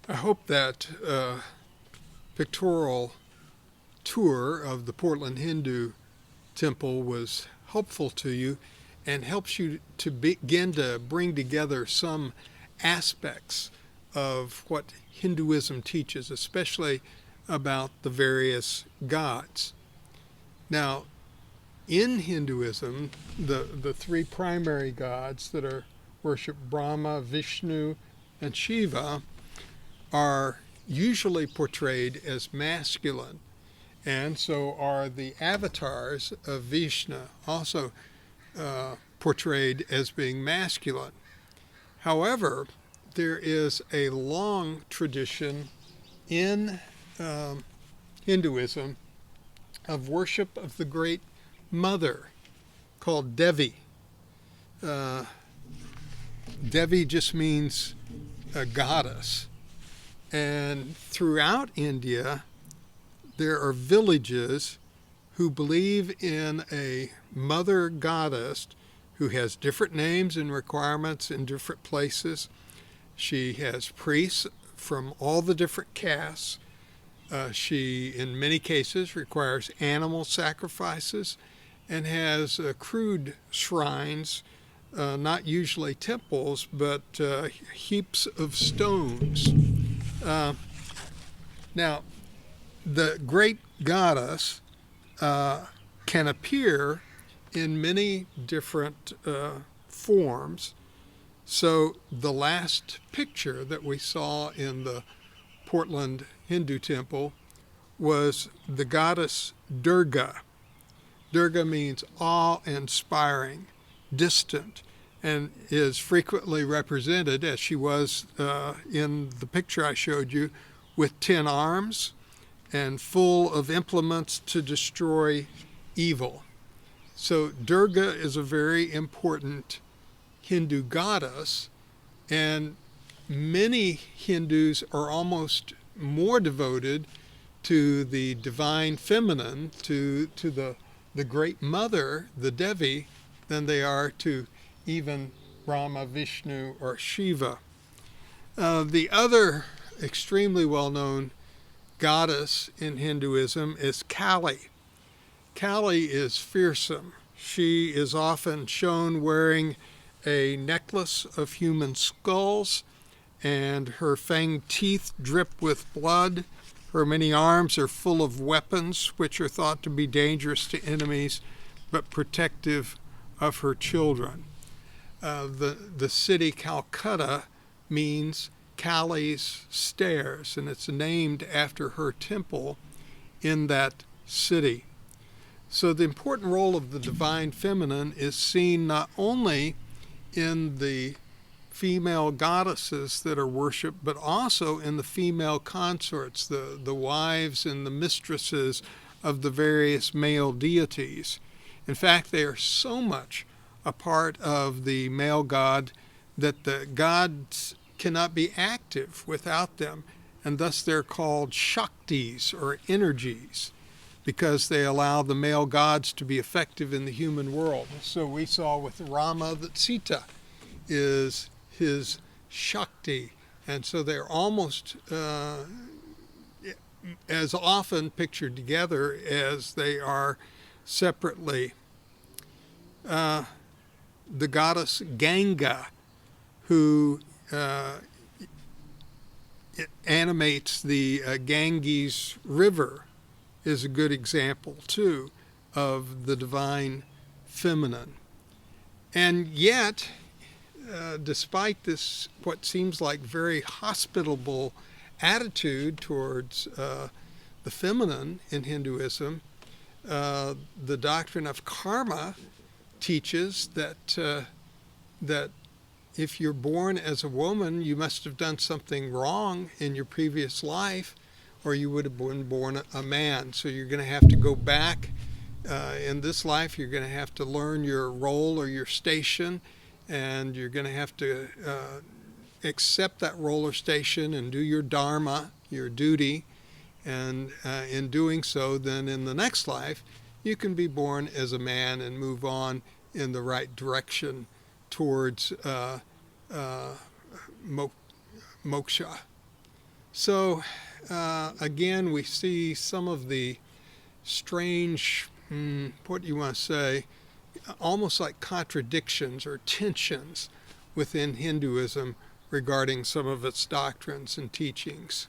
I hope that pictorial tour of the Portland Hindu Temple was helpful to you and helps you to begin to bring together some aspects of what Hinduism teaches, especially about the various gods. Now, in Hinduism, the three primary gods that are worshipped, Brahma, Vishnu, and Shiva, are usually portrayed as masculine, and so are the avatars of Vishnu, also portrayed as being masculine. However, there is a long tradition in um, Hinduism of worship of the great mother called Devi. Uh, Devi just means a goddess. And throughout India, there are villages who believe in a mother goddess who has different names and requirements in different places. She has priests from all the different castes. She, in many cases, requires animal sacrifices and has crude shrines, not usually temples, but heaps of stones. Uh, Now, the great goddess can appear in many different forms. So, the last picture that we saw in the Portland Hindu temple was the goddess Durga. Durga means awe-inspiring, distant, and is frequently represented, as she was in the picture I showed you, with 10 arms and full of implements to destroy evil. So Durga is a very important Hindu goddess, and many Hindus are almost more devoted to the divine feminine, to the great mother, the Devi, than they are to even Brahma, Vishnu, or Shiva. The other extremely well known goddess in Hinduism is Kali. Kali is fearsome. She is often shown wearing a necklace of human skulls, and her fanged teeth drip with blood. Her many arms are full of weapons, which are thought to be dangerous to enemies, but protective of her children. The city Calcutta means Kali's stairs, and it's named after her temple in that city. So the important role of the divine feminine is seen not only in the female goddesses that are worshipped, but also in the female consorts, the wives and the mistresses of the various male deities. In fact, they are so much a part of the male god that the gods cannot be active without them, and thus they're called Shaktis or energies, because they allow the male gods to be effective in the human world. So we saw with Rama that Sita is his Shakti, and so they're almost as often pictured together as they are separately. Uh, the goddess Ganga, who animates the Ganges River, is a good example, too, of the divine feminine. And yet, despite this, what seems like very hospitable attitude towards the feminine in Hinduism, the doctrine of karma teaches that if you're born as a woman, you must have done something wrong in your previous life, or you would have been born a man. So you're going to have to go back in this life. You're going to have to learn your role or your station, and you're going to have to accept that role or station and do your dharma, your duty. And in doing so, then in the next life, you can be born as a man and move on in the right direction towards moksha. So, again, we see some of the strange, what do you want to say, almost like contradictions or tensions within Hinduism regarding some of its doctrines and teachings.